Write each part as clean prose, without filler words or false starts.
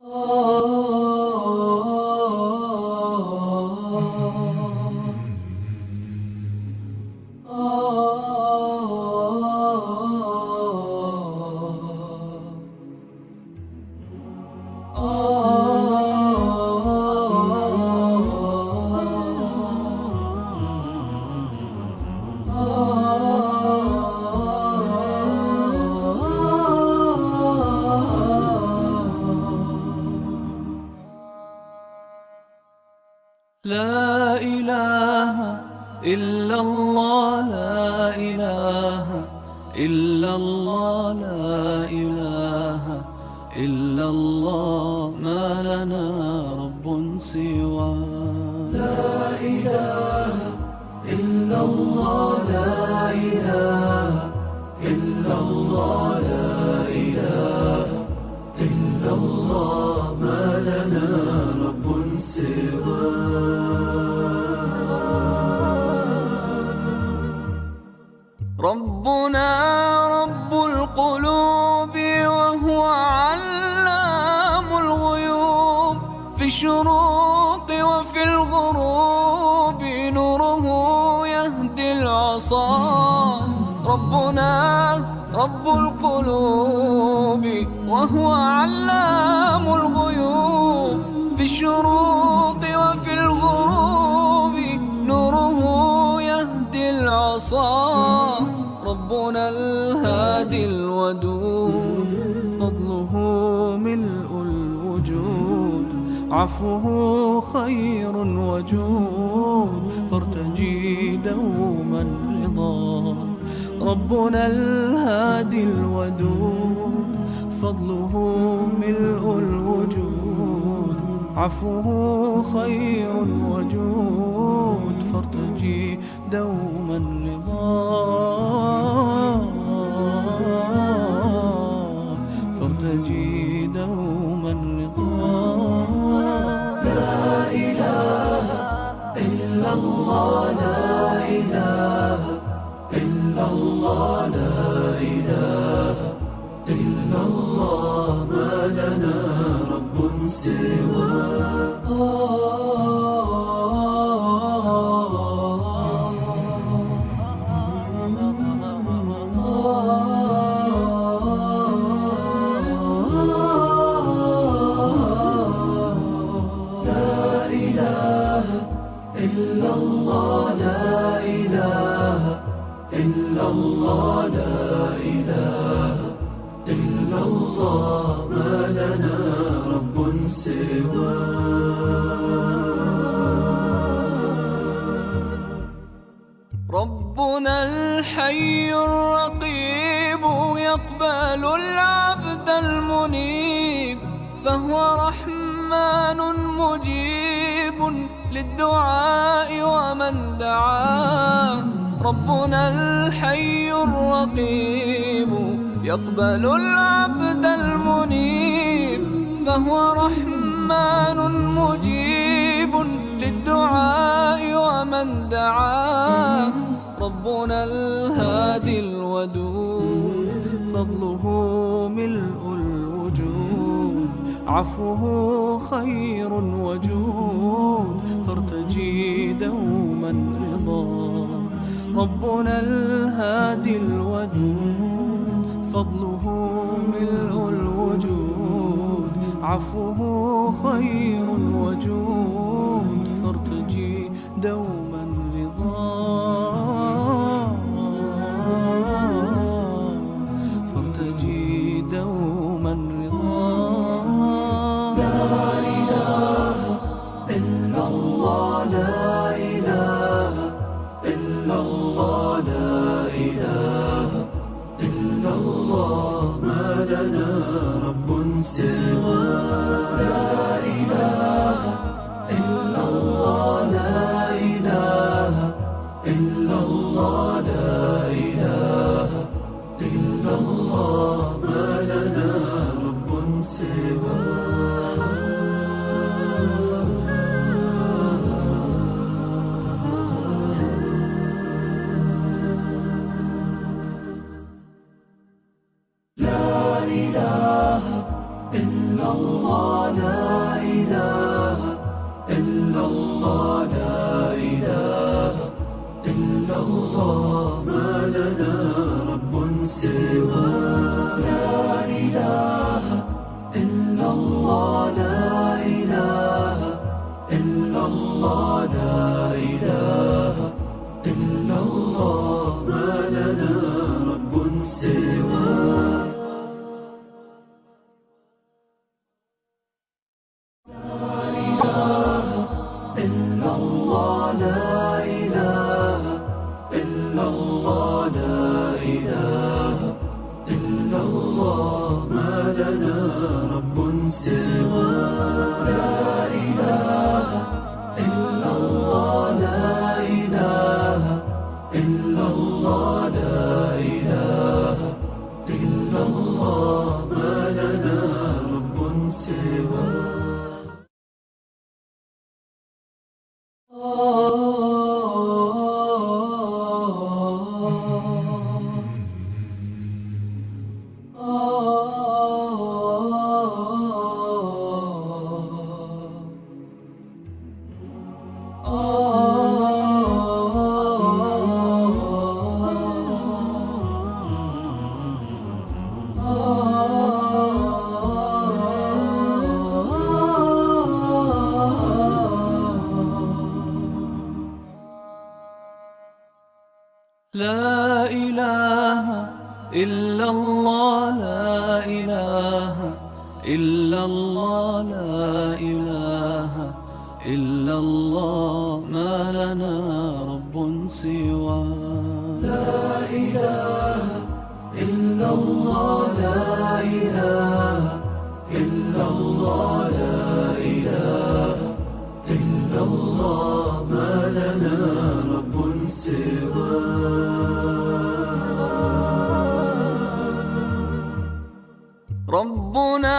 لا إله إلا الله، لا إله إلا الله، لا إله إلا الله، ما لنا رب سواه. لا إله إلا الله، لا إله إلا الله، لا إله إلا الله، ما لنا رب سواه. ربنا رب القلوب وهو علام الغيوب، في الشروق وفي الغروب نوره يهدي العصا. ربنا رب القلوب وهو علام الغيوب، في الشروق وفي الغروب نوره يهدي العصا. ربنا الهادي الودود، فضله ملء الوجود، عفوه خير وجود، فارتجي دوما رضا. ربنا الهادي الودود، فضله ملء الوجود، عفوه خير وجود، فارتجي دوما رضا. فارتجي دوما رضا. لا إله إلا الله، لا إله إلا الله، لا إله إلا الله، ما لنا رب سواه. إلا الله، لا إله إلا الله، لا إله إلا الله، ما لنا رب سواه. ربنا الحي الرقيب يقبل العبد المنيب، فهو رحمن مجيب للدعاء ومن دعاه. ربنا الحي الرقيب يقبل العبد المنيب، فهو رحمن مجيب للدعاء ومن دعاه. ربنا الهادي الودود، فضله ملء الوجود، عفوه خير وجود، فارتجي دوما رضا. ربنا الهادي الودود، فضله ملء الوجود، عفوه خير وجود، فارتجي دوما رضا. فارتجي دوما رضا. لا إله إلا الله، لا إله إلا الله، لا إله إلا الله، ما لنا رب سواه. لا إله إلا الله، لا إله إلا الله، لا إله إلا الله، ما لنا رب سواه. لا إله إلا إلا الله لا إله إلا الله لا إله إلا الله ما لنا رب سوى لا إله إلا الله لا إله إلا الله لا إله إلا الله ما لنا رب سوى لا إله إلا الله لا إله إلا الله لا إله إلا الله ما لنا رب سوى لا إله إلا الله لا إله إلا الله لا إله إلا الله ما لنا رب سوى ربنا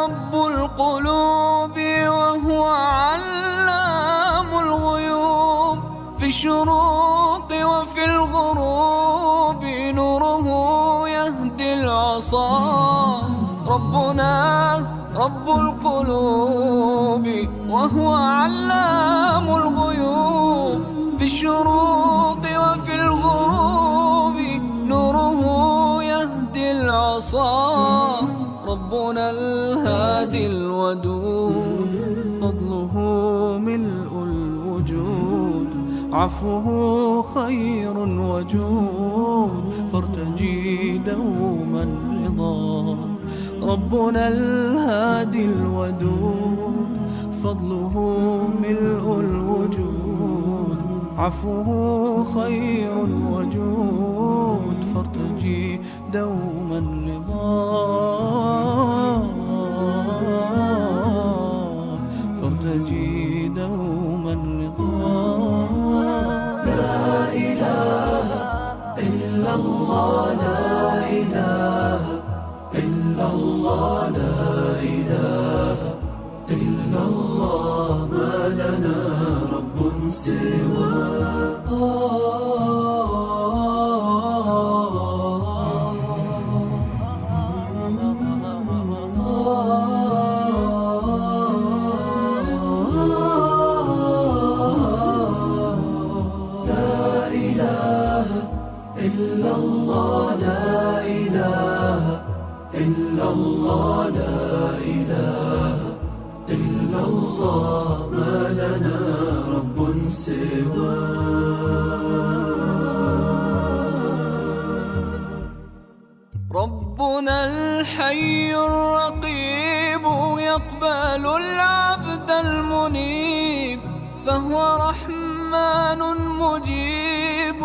رب القلوب وهو علام الغيوب في الشروق وفي الغروب نوره يهدي العصا ربنا رب القلوب وهو علام الغيوب في الشروق وفي الغروب نوره يهدي العصا ربنا الهادي الودود فضله ملء الوجود عفوه خير وجود فارتجي دوما رضا ربنا الهادي الودود فضله ملء الوجود عفوه خير وجود فارتجي دوما رضا فارتجي دوما رضا لا إله إلا الله لا إله إلا الله لا إله إلا الله ما لنا رب سوى إلا الله لا إله إلا الله لا إله إلا الله ما لنا رب سوى ربنا الحي الرقيب يقبل العبد المنيب فهو رحمن مجيب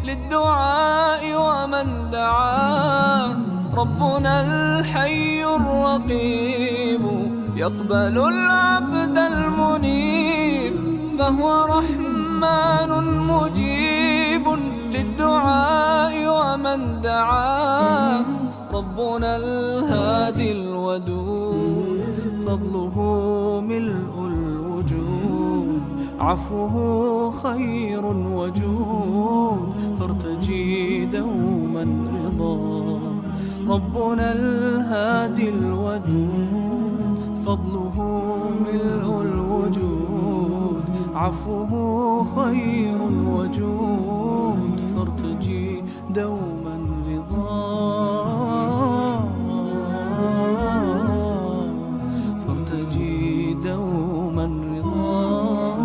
للدعاء ومن دعاه ربنا الحي الرقيب يقبل العبد المنيب فهو رحمن مجيب للدعاء ومن دعاه ربنا الهادي الودود فضله ملء الوجود عفوه خير وجود فارتجي دوما رضا ربنا الهادي الودود عفوه خير وجود فارتجي دوما رضاه فارتجي دوما رضاه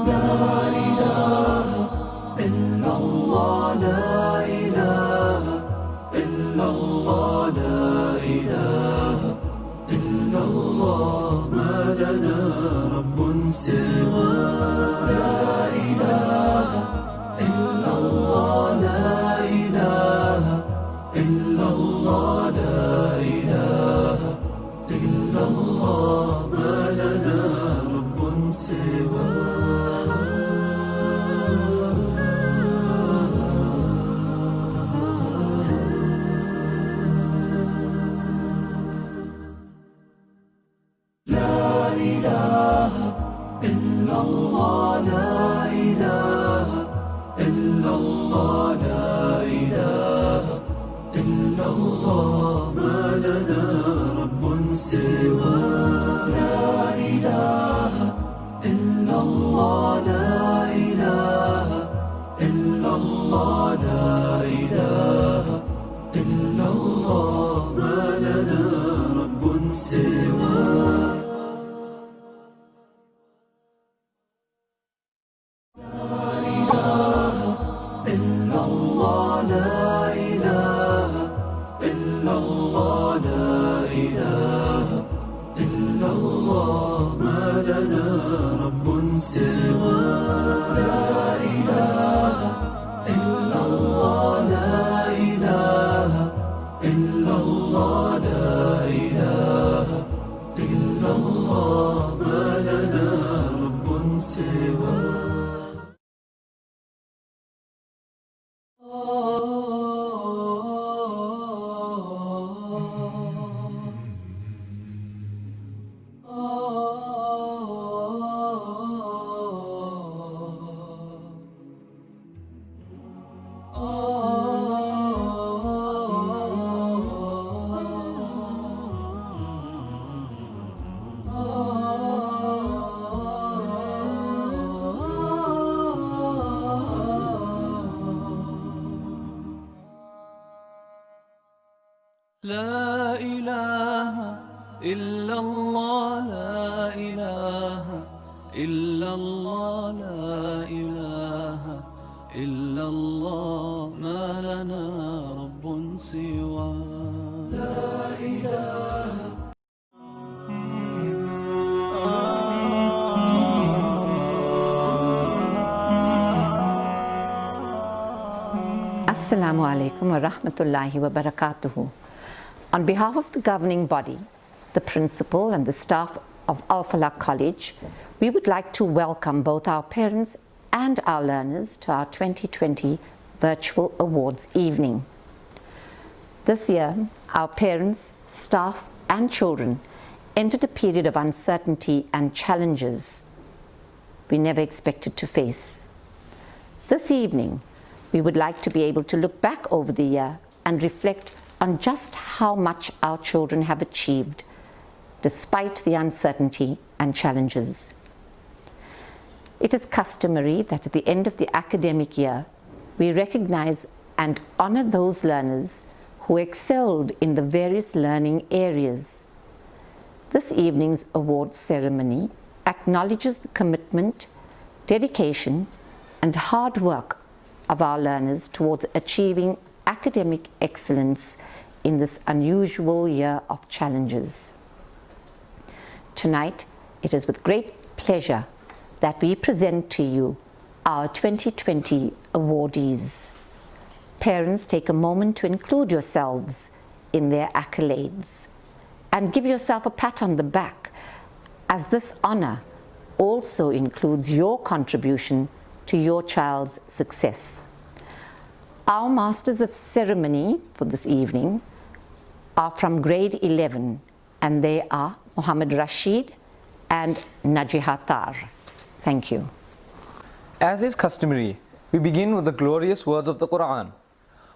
لا إله إلا الله لا إله إلا الله لا إله إلا الله ما لنا رب سوى لا إله إلا الله لا إله إلا الله لا إله إلا الله ما لنا رب سوى الله لا إله إلا الله لا إله إلا الله ما لنا رب سوى لا إله إلا الله لا إله إلا الله لا إله إلا الله ما لنا رب سوى لا إله إلا الله لا إله إلا الله لا إله إلا الله ما لنا رب سوى لا إله Assalamu alaikum wa rahmatullahi wa barakatuhu. On behalf of the governing body, the principal and the staff of Al-Falaq College, we would like to welcome both our parents and our learners to our 2020 Virtual Awards evening. This year, our parents, staff and children entered a period of uncertainty and challenges we never expected to face. This evening, we would like to be able to look back over the year and reflect on just how much our children have achieved despite the uncertainty and challenges. It is customary that at the end of the academic year, we recognize and honor those learners who excelled in the various learning areas. This evening's awards ceremony acknowledges the commitment, dedication, and hard work of our learners towards achieving academic excellence in this unusual year of challenges. Tonight, it is with great pleasure that we present to you our 2020 awardees. Parents, take a moment to include yourselves in their accolades and give yourself a pat on the back, as this honor also includes your contribution to your child's success. Our Masters of Ceremony for this evening are from grade 11, and they are Muhammad Rashid and Najiha Tar. Thank you. As is customary, we begin with the glorious words of the Quran.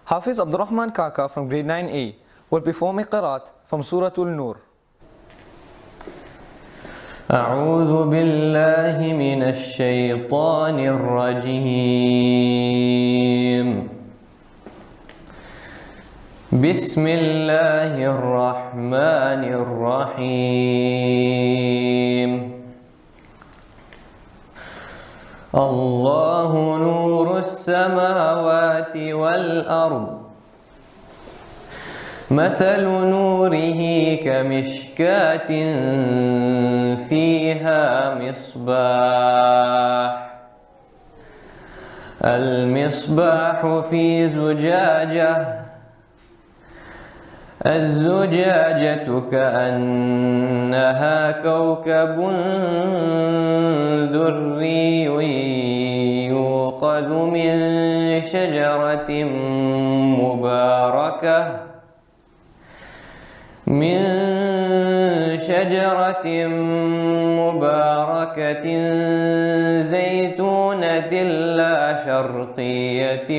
Hafiz Abdurrahman Kaka from grade 9A will perform a qiraat from Surah Al-Nur. أعوذ بالله من الشيطان الرجيم. بسم الله الرحمن الرحيم. الله نور السماوات والأرض، مثل نوره كمشكاة فيها مصباح، المصباح في زجاجة، الزجاجة كأنها كوكب دري يوقد من شجرة مباركة زيتونة لا شرقية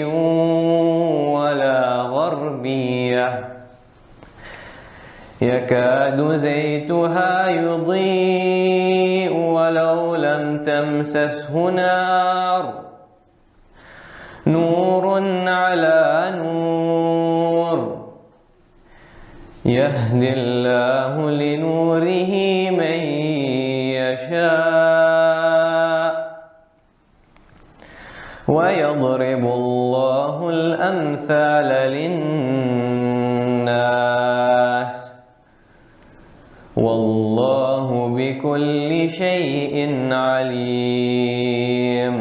ولا غربية، يكاد زيتها يضيء ولو لم تمسسه نار، نور على نور، يهدي الله لنوره من يشاء، ويضرب الله الأمثال للناس، والله بكل شيء عليم.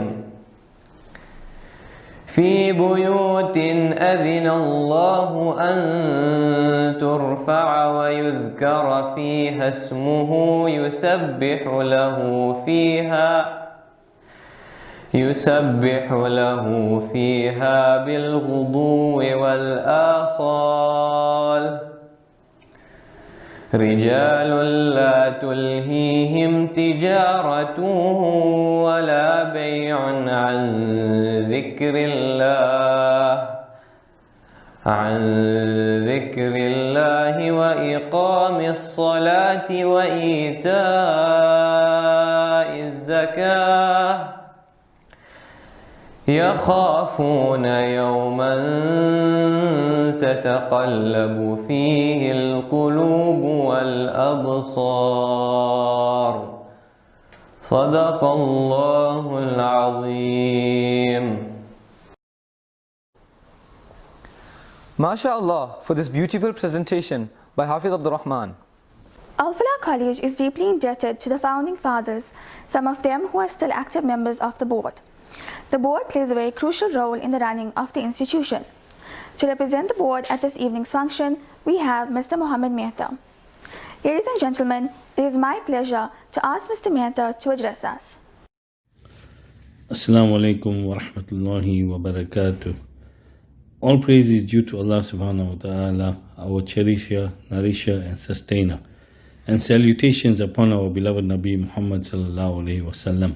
في بيوت أذن الله أن ترفع ويذكر فيها اسمه يسبح له فيها بالغدو والآصال، رجال لا تلهيهم تجارة ولا بيع عن ذكر الله وإقام الصلاة وإيتاء الزكاة، يخافون يوما تتقلب فيه القلوب والأبصار. صدق الله العظيم. MashaAllah for this beautiful presentation by Hafiz Abdur Rahman. Al-Falah College is deeply indebted to the founding fathers, some of them who are still active members of the board. The board plays a very crucial role in the running of the institution. To represent the board at this evening's function, we have Mr. Mohammed Mehta. Ladies and gentlemen, it is my pleasure to ask Mr. Mehta to address us. Assalamu alaikum wa rahmatullahi wa barakatuh. All praise is due to Allah subhanahu wa ta'ala, our cherisher, nourisher and sustainer. And salutations upon our beloved Nabi Muhammad sallallahu alayhi wa sallam.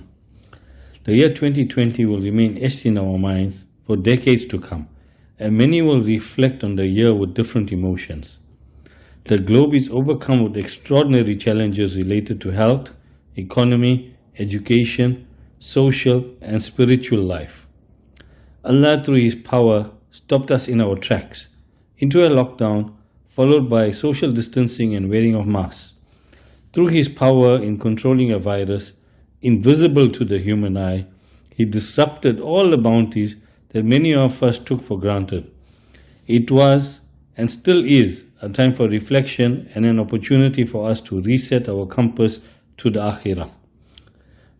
The year 2020 will remain etched in our minds for decades to come, and many will reflect on the year with different emotions. The globe is overcome with extraordinary challenges related to health, economy, education, social and spiritual life. Allah, through His power, stopped us in our tracks into a lockdown followed by social distancing and wearing of masks. Through His power in controlling a virus invisible to the human eye, He disrupted all the bounties that many of us took for granted. It was and still is a time for reflection and an opportunity for us to reset our compass to the Akhirah.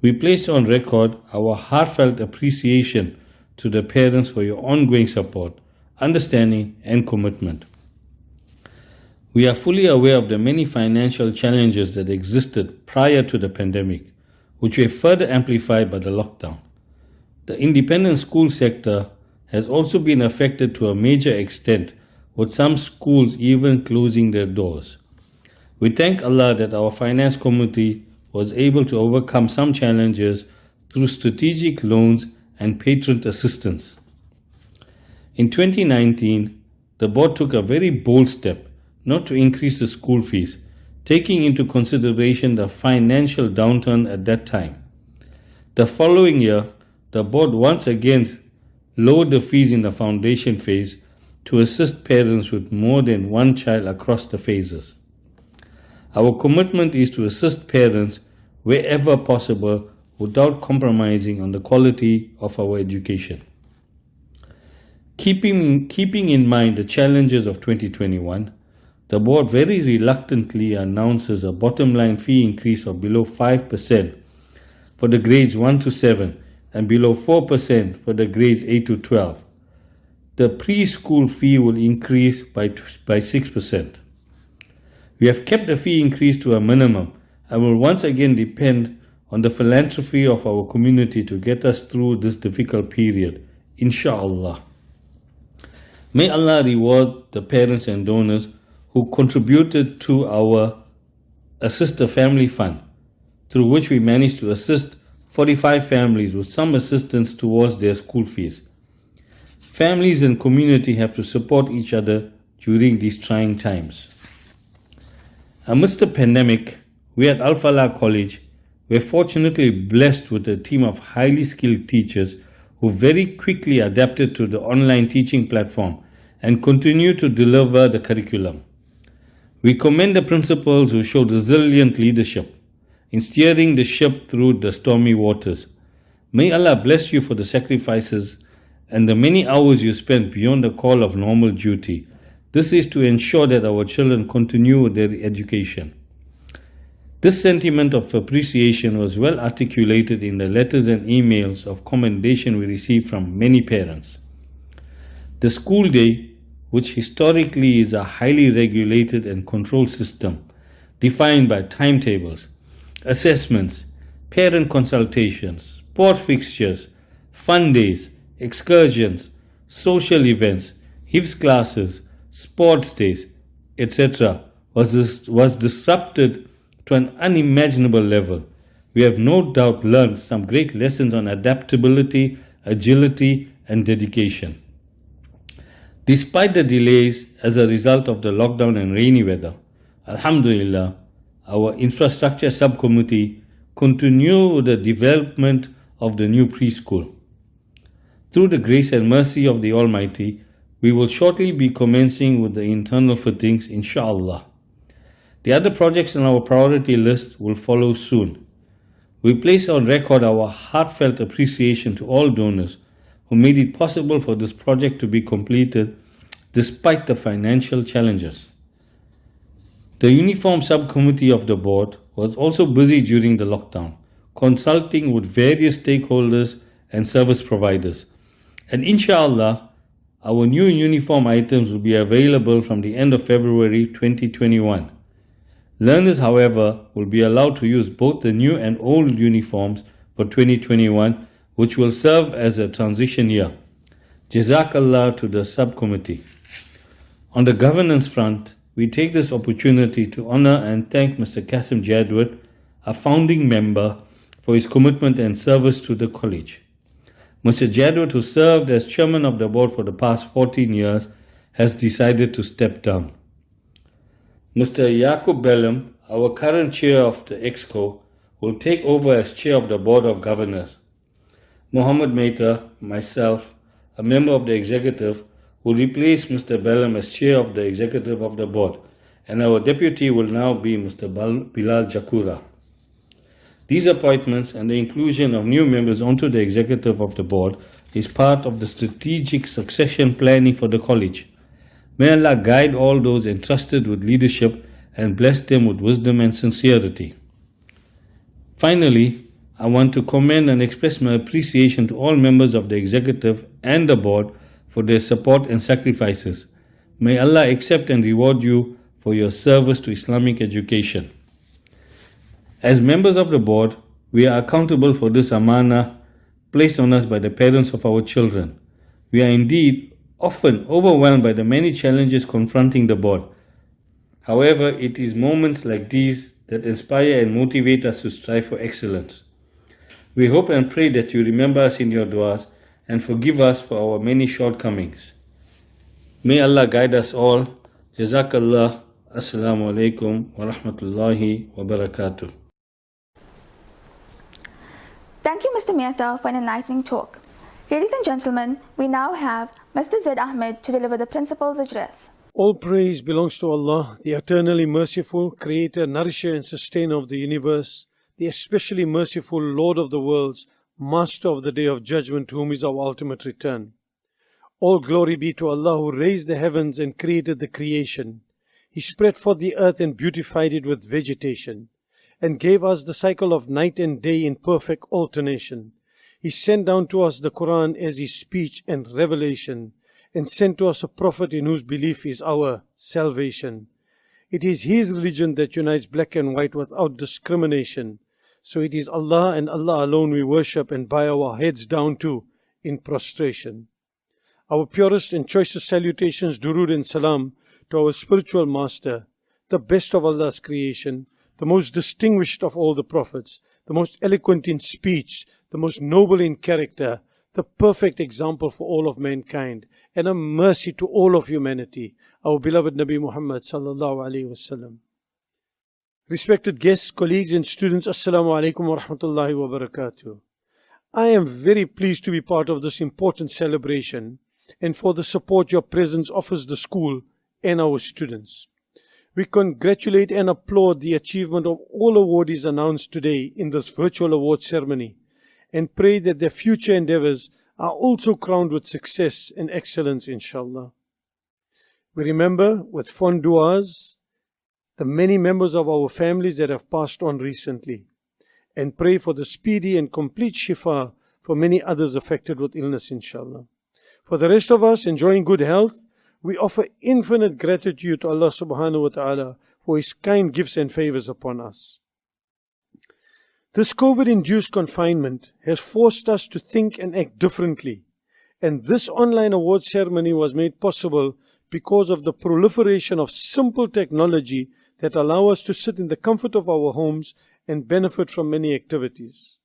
We place on record our heartfelt appreciation to the parents for your ongoing support, understanding and commitment. We are fully aware of the many financial challenges that existed prior to the pandemic, which were further amplified by the lockdown. The independent school sector has also been affected to a major extent, with some schools even closing their doors. We thank Allah that our finance committee was able to overcome some challenges through strategic loans and patron assistance. In 2019, the board took a very bold step not to increase the school fees taking into consideration the financial downturn at that time. The following year, the board once again lowered the fees in the foundation phase to assist parents with more than one child across the phases. Our commitment is to assist parents wherever possible without compromising on the quality of our education. Keeping in mind the challenges of 2021, the board very reluctantly announces a bottom line fee increase of below 5% for the grades 1 to 7 and below 4% for the grades 8 to 12. The preschool fee will increase by 6%. We have kept the fee increase to a minimum and will once again depend on the philanthropy of our community to get us through this difficult period, inshallah. May Allah reward the parents and donors who contributed to our Assist the Family Fund, through which we managed to assist 45 families with some assistance towards their school fees. Families and community have to support each other during these trying times. Amidst the pandemic, we at Al Falah College were fortunately blessed with a team of highly skilled teachers who very quickly adapted to the online teaching platform and continue to deliver the curriculum. We commend the principals who showed resilient leadership in steering the ship through the stormy waters. May Allah bless you for the sacrifices and the many hours you spent beyond the call of normal duty. This is to ensure that our children continue their education. This sentiment of appreciation was well articulated in the letters and emails of commendation we received from many parents. The school day, which historically is a highly regulated and controlled system, defined by timetables, assessments, parent consultations, sport fixtures, fun days, excursions, social events, Hifz classes, sports days, etc., was disrupted to an unimaginable level. We have no doubt learned some great lessons on adaptability, agility, and dedication. Despite the delays as a result of the lockdown and rainy weather, Alhamdulillah, our infrastructure subcommittee continued the development of the new preschool. Through the grace and mercy of the Almighty, we will shortly be commencing with the internal fittings, inshallah. The other projects on our priority list will follow soon. We place on record our heartfelt appreciation to all donors who made it possible for this project to be completed despite the financial challenges. The Uniform Subcommittee of the board was also busy during the lockdown, consulting with various stakeholders and service providers. And inshallah, our new uniform items will be available from the end of February 2021. Learners, however, will be allowed to use both the new and old uniforms for 2021, which will serve as a transition year. Jazakallah to the subcommittee. On the governance front, we take this opportunity to honor and thank Mr. Qasim Jadwat, a founding member, for his commitment and service to the college. Mr. Jadwat, who served as chairman of the board for the past 14 years, has decided to step down. Mr. Yaqub Belem, our current chair of the EXCO, will take over as chair of the board of governors. Muhammad Mehta, myself, a member of the executive, will replace Mr. Belem as chair of the executive of the board, and our deputy will now be Mr. Bilal Jakura. These appointments and the inclusion of new members onto the executive of the board is part of the strategic succession planning for the college. May Allah guide all those entrusted with leadership and bless them with wisdom and sincerity. Finally, I want to commend and express my appreciation to all members of the executive and the board for their support and sacrifices. May Allah accept and reward you for your service to Islamic education. As members of the board, we are accountable for this amana placed on us by the parents of our children. We are indeed often overwhelmed by the many challenges confronting the board. However, it is moments like these that inspire and motivate us to strive for excellence. We hope and pray that you remember us in your du'as and forgive us for our many shortcomings. May Allah guide us all. Jazakallah. Assalamu alaikum wa rahmatullahi wa barakatuh. Thank you, Mr. Mehta, for an enlightening talk. Ladies and gentlemen, we now have Mr. Zaid Ahmed to deliver the principal's address. All praise belongs to Allah, the eternally merciful, creator, nourisher and sustainer of the universe, the especially merciful Lord of the worlds, master of the day of judgment, to whom is our ultimate return. All glory be to Allah who raised the heavens and created the creation. He spread forth the earth and beautified it with vegetation, and gave us the cycle of night and day in perfect alternation. He sent down to us the Quran as His speech and revelation, and sent to us a prophet in whose belief is our salvation. It is His religion that unites black and white without discrimination. So it is Allah and Allah alone we worship and bow our heads down to in prostration. Our purest and choicest salutations, durood and salam, to our spiritual master, the best of Allah's creation, the most distinguished of all the prophets, the most eloquent in speech, the most noble in character, the perfect example for all of mankind, and a mercy to all of humanity, our beloved Nabi Muhammad sallallahu alaihi wasallam. Respected guests, colleagues and students, Assalamu alaikum wa rahmatullahi wa barakatuh. I am very pleased to be part of this important celebration and for the support your presence offers the school and our students. We congratulate and applaud the achievement of all awardees announced today in this virtual award ceremony and pray that their future endeavors are also crowned with success and excellence, inshallah. We remember with fond du'as the many members of our families that have passed on recently, and pray for the speedy and complete shifa for many others affected with illness, inshallah. For the rest of us enjoying good health, we offer infinite gratitude to Allah subhanahu wa ta'ala for His kind gifts and favors upon us. This COVID-induced confinement has forced us to think and act differently, and this online award ceremony was made possible because of the proliferation of simple technology that allow us to sit in the comfort of our homes and benefit from many activities.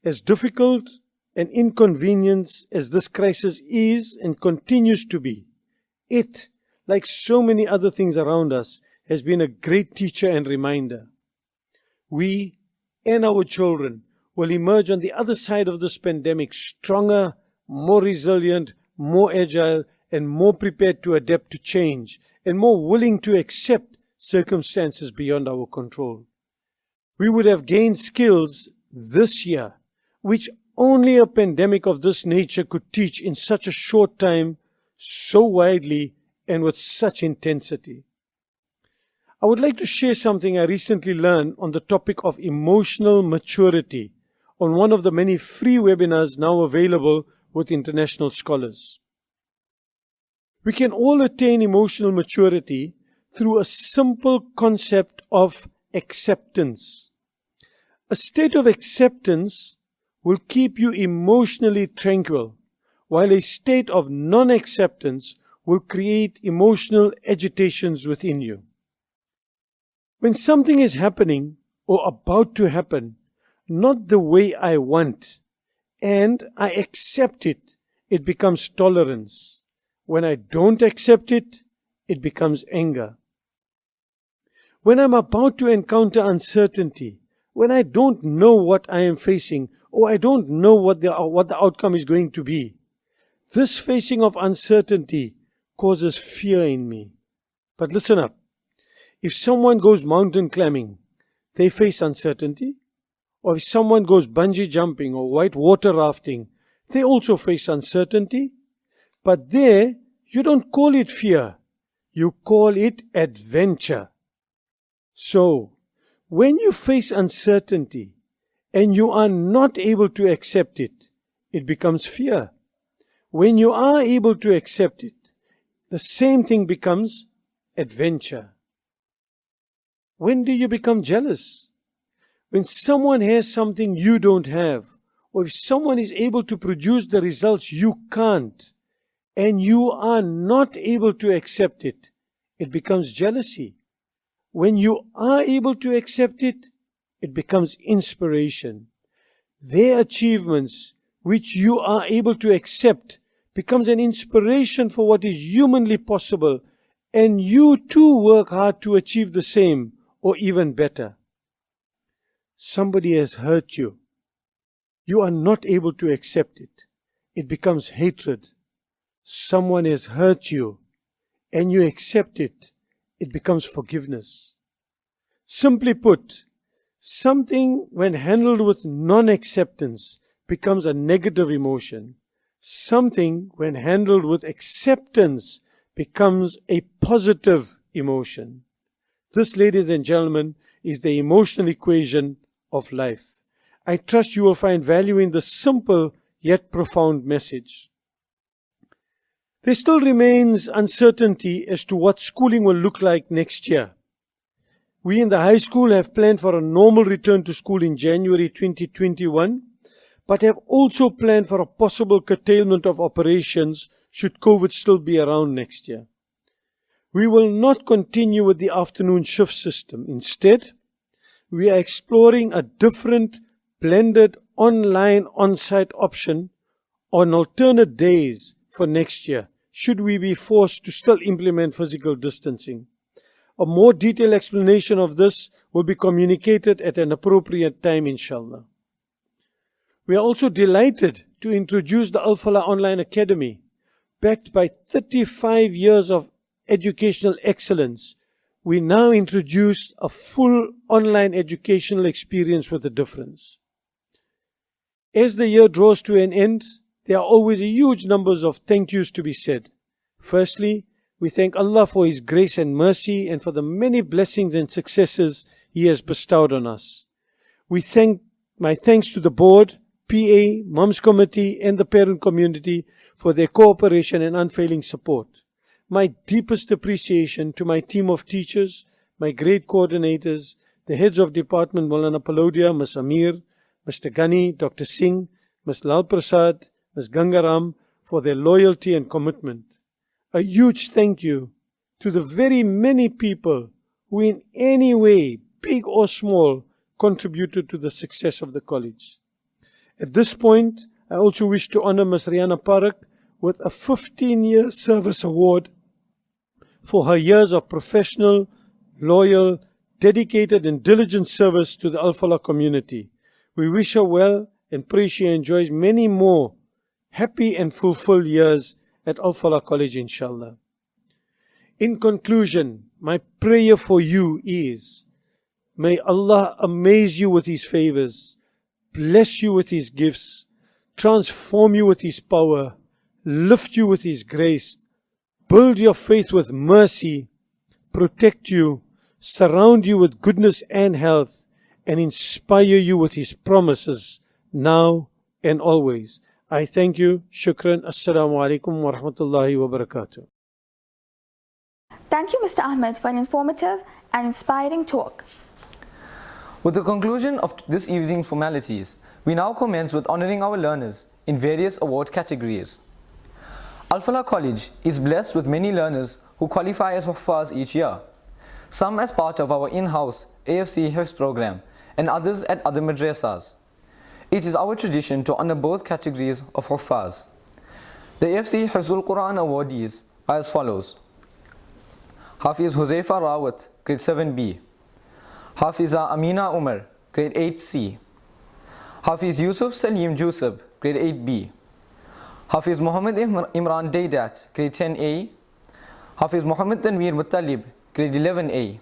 As difficult and inconvenient as this crisis is and continues to be, it, like so many other things around us, has been a great teacher and reminder. We and our children will emerge on the other side of this pandemic stronger, more resilient, more agile, and more prepared to adapt to change, and more willing to accept circumstances beyond our control. We would have gained skills this year, which only a pandemic of this nature could teach in such a short time, so widely, and with such intensity. I would like to share something I recently learned on the topic of emotional maturity on one of the many free webinars now available with international scholars. We can all attain emotional maturity through a simple concept of acceptance. A state of acceptance will keep you emotionally tranquil, while a state of non-acceptance will create emotional agitations within you. When something is happening or about to happen, not the way I want, and I accept it, it becomes tolerance. When I don't accept it, it becomes anger. When I'm about to encounter uncertainty, when I don't know what I am facing, or I don't know what the outcome is going to be, this facing of uncertainty causes fear in me. But listen up. If someone goes mountain climbing, they face uncertainty. Or if someone goes bungee jumping or white water rafting, they also face uncertainty. But there, you don't call it fear. You call it adventure. So, when you face uncertainty and you are not able to accept it, it becomes fear. When you are able to accept it, the same thing becomes adventure. When do you become jealous? When someone has something you don't have, or if someone is able to produce the results you can't, and you are not able to accept it, it becomes jealousy. When you are able to accept it, it becomes inspiration. Their achievements, which you are able to accept, becomes an inspiration for what is humanly possible, and you too work hard to achieve the same or even better. Somebody has hurt you. You are not able to accept it. It becomes hatred. Someone has hurt you and you accept it. It becomes forgiveness. Simply put, something when handled with non-acceptance becomes a negative emotion. Something when handled with acceptance becomes a positive emotion. This, ladies and gentlemen, is the emotional equation of life. I trust you will find value in this simple yet profound message. There still remains uncertainty as to what schooling will look like next year. We in the high school have planned for a normal return to school in January 2021, but have also planned for a possible curtailment of operations should COVID still be around next year. We will not continue with the afternoon shift system. Instead, we are exploring a different blended online on-site option on alternate days for next year, should we be forced to still implement physical distancing. A more detailed explanation of this will be communicated at an appropriate time, inshallah. We are also delighted to introduce the Al-Falah Online Academy, backed by 35 years of educational excellence. We now introduce a full online educational experience with a difference. As the year draws to an end, there are always a huge numbers of thank yous to be said. Firstly, we thank Allah for His grace and mercy and for the many blessings and successes He has bestowed on us. My thanks to the board, PA, Mums Committee and the parent community for their cooperation and unfailing support. My deepest appreciation to my team of teachers, my grade coordinators, the heads of department, Maulana Palodia, Ms. Amir, Mr. Ghani, Dr. Singh, Ms. Lal Prasad, Ms. Gangaram, for their loyalty and commitment. A huge thank you to the very many people who in any way, big or small, contributed to the success of the college. At this point, I also wish to honor Ms. Rihanna Parak with a 15-year service award for her years of professional, loyal, dedicated and diligent service to the Al-Falah community. We wish her well and pray she enjoys many more happy and fulfilled years at Al-Falah College, inshallah. In conclusion, my prayer for you is, may Allah amaze you with His favors, bless you with His gifts, transform you with His power, lift you with His grace, build your faith with mercy, protect you, surround you with goodness and health, and inspire you with His promises now and always. I thank you. Shukran. Assalamu alaikum wa rahmatullahi wa barakatuh. Thank you, Mr. Ahmed, for an informative and inspiring talk. With the conclusion of this evening's formalities, we now commence with honoring our learners in various award categories. Al-Falah College is blessed with many learners who qualify as Huffaz each year, some as part of our in-house AFC Hifz program and others at other madrasas. It is our tradition to honor both categories of Huffaz. The AFC Hifzul Quran awardees are as follows: Hafiz Huzaifa Rawat, grade 7B; Hafiza Amina Umar, grade 8C; Hafiz Yusuf Salim Jusub, grade 8B; Hafiz Muhammad Imran Daidat, grade 10A; Hafiz Muhammad Tanveer Muttalib, grade 11A;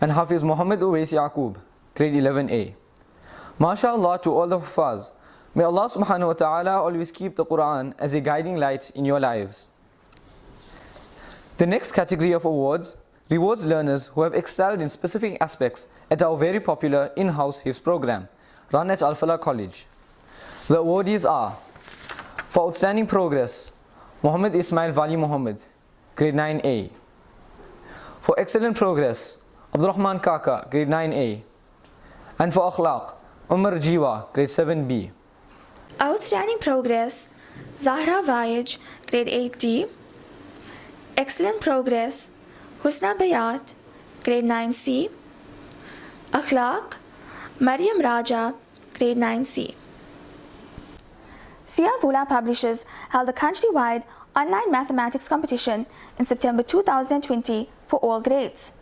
and Hafiz Muhammad Uwais Yaqub, grade 11A. MashaAllah to all the Huffaz. May Allah subhanahu wa ta'ala always keep the Quran as a guiding light in your lives. The next category of awards rewards learners who have excelled in specific aspects at our very popular in-house Hifz program, run at Al-Falah College. The awardees are: for outstanding progress, Muhammad Ismail Wali Muhammad, grade 9A; for excellent progress, Abdul Rahman Kaka, grade 9A; and for akhlaq, Umar Jiwa, grade 7B. Outstanding progress, Zahra Vayaj, grade 8D. Excellent progress, Husna Bayat, grade 9C. Akhlaq, Maryam Raja, grade 9C. Sia Bula Publishers held a countrywide online mathematics competition in September 2020 for all grades.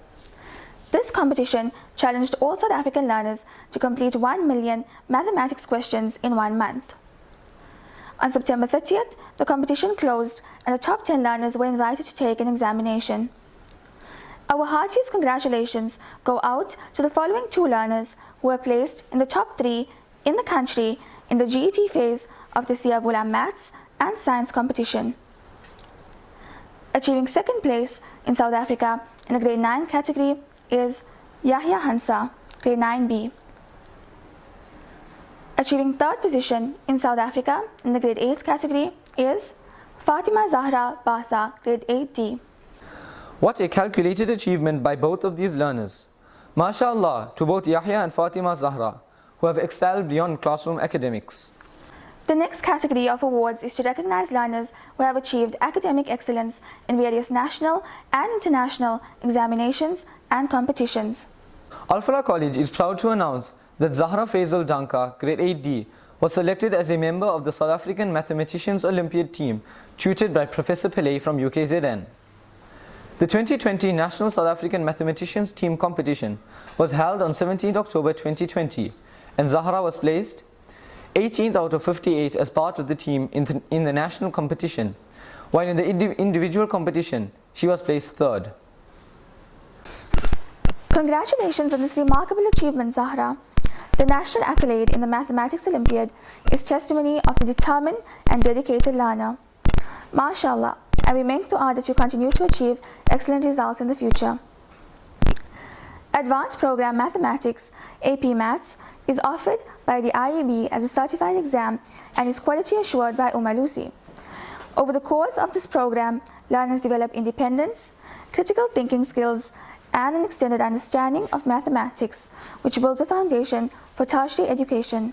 This competition challenged all South African learners to complete 1 million mathematics questions in 1 month. On September 30th, the competition closed and the top 10 learners were invited to take an examination. Our heartiest congratulations go out to the following 2 learners who were placed in the top 3 in the country in the GET phase of the Siya Ghulam Maths and Science competition. Achieving second place in South Africa in the grade 9 category is Yahya Hansa, grade 9B. Achieving third position in South Africa in the grade 8 category is Fatima Zahra Basa, grade 8D. What a calculated achievement by both of these learners. MashaAllah to both Yahya and Fatima Zahra, who have excelled beyond classroom academics. The next category of awards is to recognize learners who have achieved academic excellence in various national and international examinations and competitions. Al-Falah College is proud to announce that Zahra Faisal Danka, grade 8D, was selected as a member of the South African Mathematicians Olympiad team, tutored by Professor Pillay from UKZN. The 2020 National South African Mathematicians Team Competition was held on 17 October 2020, and Zahra was placed 18th out of 58 as part of the team in the national competition, while in the individual competition, she was placed 3rd. Congratulations on this remarkable achievement, Zahra. The national accolade in the Mathematics Olympiad is testimony of the determined and dedicated learner. MashaAllah, and we make dua that you continue to achieve excellent results in the future. Advanced Program Mathematics, AP Maths, is offered by the IAB as a certified exam and is quality assured by Umalusi. Over the course of this program, learners develop independence, critical thinking skills, and an extended understanding of mathematics, which builds a foundation for tertiary education.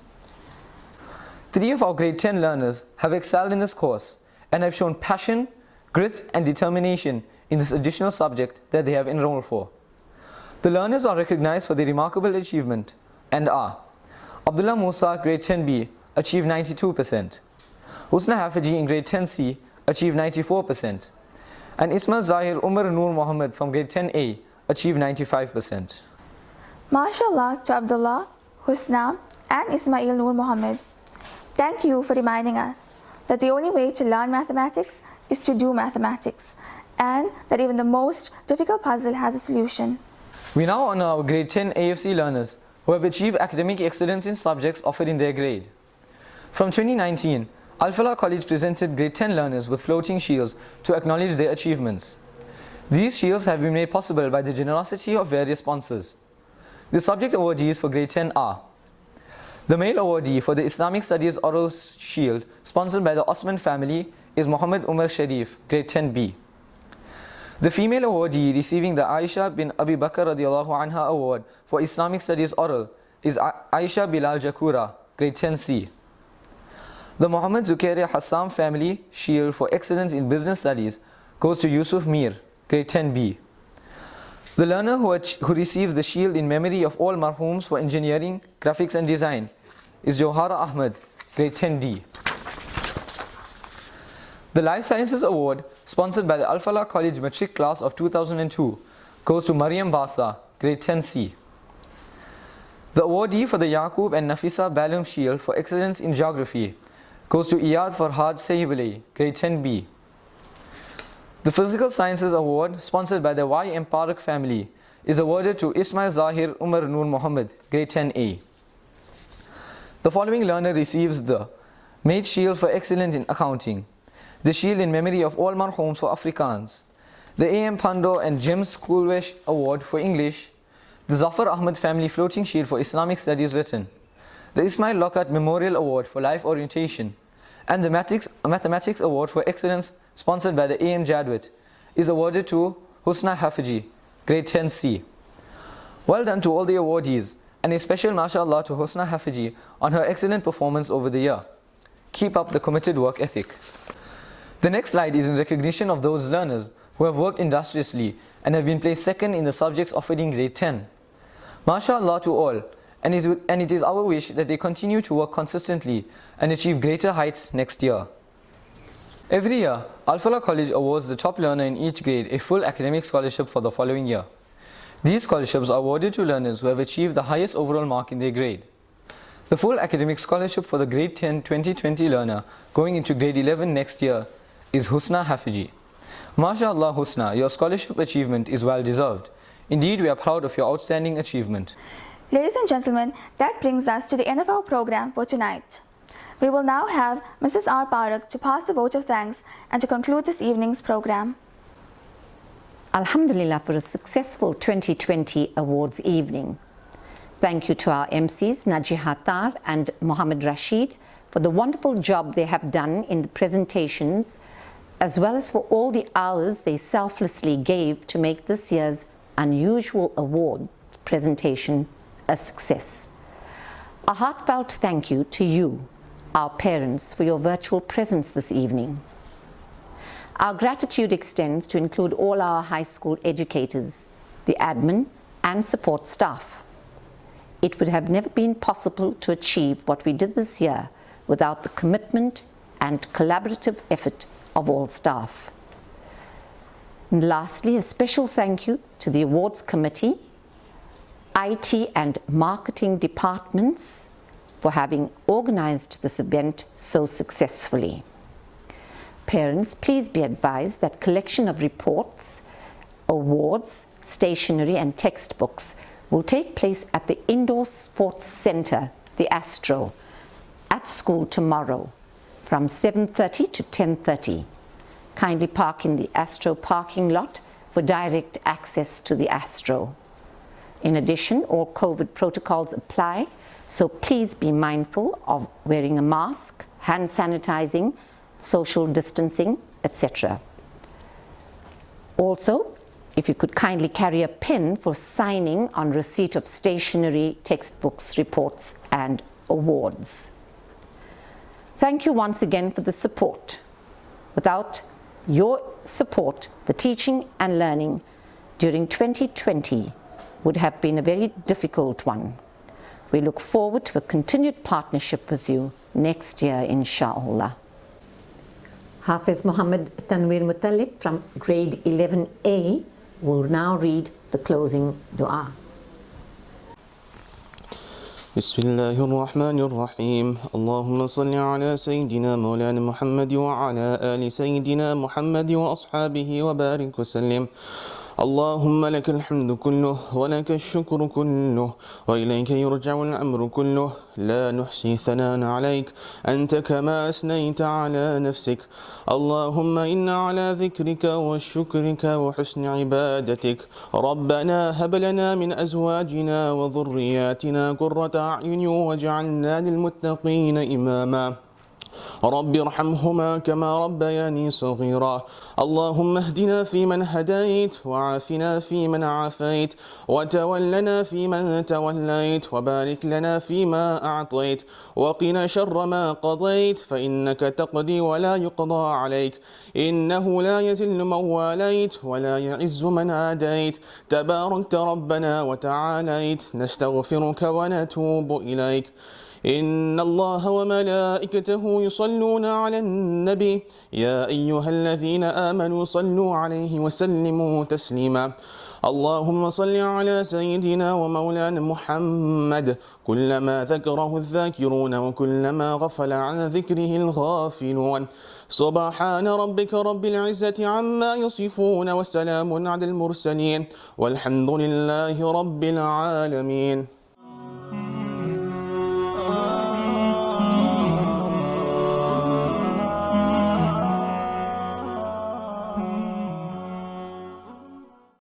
3 of our grade 10 learners have excelled in this course and have shown passion, grit, and determination in this additional subject that they have enrolled for. The learners are recognized for their remarkable achievement and are Abdullah Musa, grade 10B, achieved 92%. Husna Hafaji in grade 10C achieved 94%. And Ismail Zahir Umar Noor Muhammad from grade 10A achieved 95%. MashaAllah to Abdullah, Husna, and Ismail Noor Muhammad. Thank you for reminding us that the only way to learn mathematics is to do mathematics, and that even the most difficult puzzle has a solution. We now honor our grade 10 AFC learners who have achieved academic excellence in subjects offered in their grade. From 2019, Al-Falah College presented grade 10 learners with floating shields to acknowledge their achievements. These shields have been made possible by the generosity of various sponsors. The subject awardees for grade 10 are: the male awardee for the Islamic Studies Oral Shield, sponsored by the Osman family, is Muhammad Umar Sharif, grade 10B. The female awardee receiving the Aisha bin Abi Bakr radiallahu anha award for Islamic Studies Oral is Aisha Bilal Jakura, grade 10C. The Muhammad Zukaria Hassam family shield for excellence in business studies goes to Yusuf Mir, grade 10B. The learner who receives the shield in memory of all marhooms for engineering, graphics and design is Johara Ahmed, grade 10D. The Life Sciences Award, sponsored by the Al-Falah College Matric class of 2002, goes to Mariam Basa, grade 10C. The awardee for the Yaqub and Nafisa Balum Shield for excellence in geography goes to Iyad Farhad Sahibulay, grade 10B. The Physical Sciences Award, sponsored by the Y.M. Parak family, is awarded to Ismail Zahir Umar Noor Muhammad, grade 10A. The following learner receives the Made Shield for excellence in accounting, the Shield in memory of all marhooms for Afrikaans, the A.M. Pando and James Schoolwesh Award for English, the Zafar Ahmed Family Floating Shield for Islamic Studies Written, the Ismail Lokat Memorial Award for Life Orientation, and the Mathematics Award for Excellence, sponsored by the A.M. Jadwit, is awarded to Husna Hafaji, grade 10C. Well done to all the awardees, and a special mashallah to Husna Hafaji on her excellent performance over the year. Keep up the committed work ethic. The next slide is in recognition of those learners who have worked industriously and have been placed second in the subjects offered in grade 10. MashaAllah to all, and it is our wish that they continue to work consistently and achieve greater heights next year. Every year, Al-Falah College awards the top learner in each grade a full academic scholarship for the following year. These scholarships are awarded to learners who have achieved the highest overall mark in their grade. The full academic scholarship for the grade 10 2020 learner going into grade 11 next year is Husna Hafiji. MashaAllah Husna, your scholarship achievement is well deserved. Indeed, we are proud of your outstanding achievement. Ladies and gentlemen, that brings us to the end of our program for tonight. We will now have Mrs. R. Parak to pass the vote of thanks and to conclude this evening's program. Alhamdulillah for a successful 2020 awards evening. Thank you to our MCs Najiha Tar and Mohammed Rashid for the wonderful job they have done in the presentations, as well as for all the hours they selflessly gave to make this year's unusual award presentation a success. A heartfelt thank you to you, our parents, for your virtual presence this evening. Our gratitude extends to include all our high school educators, the admin and support staff. It would have never been possible to achieve what we did this year without the commitment and collaborative effort of all staff. And lastly, a special thank you to the awards committee, IT and marketing departments for having organized this event so successfully. Parents, please be advised that collection of reports, awards, stationery and textbooks will take place at the Indoor Sports Center, the Astro, at school tomorrow from 7:30 to 10:30. Kindly park in the Astro parking lot for direct access to the Astro. In addition, all COVID protocols apply, so please be mindful of wearing a mask, hand sanitizing, social distancing, etc. Also, if you could kindly carry a pen for signing on receipt of stationery, textbooks, reports, and awards. Thank you once again for the support. Without your support, the teaching and learning during 2020 would have been a very difficult one. We look forward to a continued partnership with you next year, inshallah. Hafiz Muhammad Tanwir Muttalib from grade 11A will now read the closing dua. بسم الله الرحمن الرحيم اللهم صل على سيدنا مولانا محمد وعلى آل سيدنا محمد وأصحابه وبارك وسلم اللهم لك الحمد كله ولك الشكر كله وإليك يرجع الأمر كله لا نحصي ثناء عليك أنت كما أثنيت على نفسك اللهم إنا على ذكرك وشكرك وحسن عبادتك ربنا هب لنا من أزواجنا وذرياتنا قرة أعين واجعلنا للمتقين إماما رب ارحمهما كما ربياني صغيرا اللهم اهدنا فيمن هديت وعافنا فيمن عافيت وتولنا فيمن توليت وبارك لنا فيما أعطيت وقنا شر ما قضيت فإنك تقضي ولا يقضى عليك إنه لا يذل من واليت ولا يعز من عاديت تباركت ربنا وتعاليت نستغفرك ونتوب إليك إن الله وملائكته يصلون على النبي يا أيها الذين آمنوا صلوا عليه وسلموا تسليما اللهم صل على سيدنا ومولانا محمد كلما ذكره الذاكرون وكلما غفل عن ذكره الغافلون سبحان ربك رب العزة عما يصفون وسلام على المرسلين والحمد لله رب العالمين.